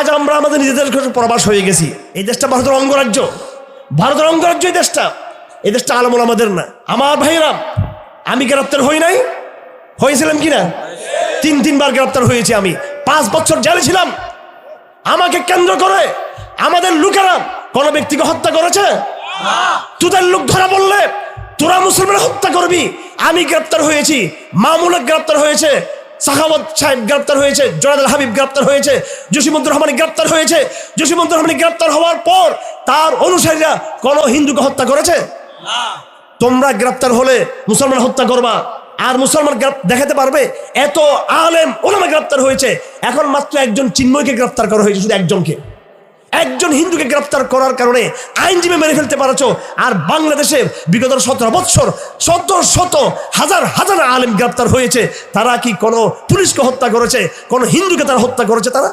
আজ আমরা আমাদের নিজেদের পরবাস হয়ে গেছি। এই দেশটা ভারতের অঙ্গরাজ্য, ভারতের অঙ্গরাজ্য এই দেশটা আলেম ওলামাদের না। আমার ভাইরা, আমি গ্রেপ্তার হই নাই, হয়েছিলাম কিনা? 3 বার গ্রেপ্তার হয়েছি। আমি 5 বছর জেলে ছিলাম। আমাকে কেন্দ্র করে আমাদের লোকেরা কোন ব্যক্তিকে হত্যা করেছে? তোদের লোক ধরা বললে তোরা মুসলমান হত্যা করবি। আমি গ্রেপ্তার হয়েছি, মামুন গ্রেপ্তার হয়েছে, সাখাওয়াত সাহেব গ্রেপ্তার হয়েছে, জোনায়েদ হাবিব গ্রেপ্তার হয়েছে, জসিমুদ্দুর রহমান গ্রেপ্তার হয়েছে। জসিমুদ্দুর রহমান গ্রেপ্তার হওয়ার পর তার অনুসারীরা কোন হিন্দুকে হত্যা করেছে? তোমরা গ্রেপ্তার হলে মুসলমান হত্যা করবা, আর মুসলমান দেখাতে পারবে এত আলেম ওলামা গ্রেপ্তার হয়েছে। এখন মাত্র একজন চিন্ময়কে গ্রেপ্তার করা হয়েছে, শুধু একজনকে। একজন হিন্দুকে গ্রেপ্তার করার কারণে আইনজীবী মেরে ফেলতে পারছো। আর বাংলাদেশে বিগত 17 বছর শত হাজার আলেম গ্রেপ্তার হয়েছে। তারা কি কোনো পুলিশকে হত্যা করেছে? কোনো হিন্দুকে তারা হত্যা করেছে? তারা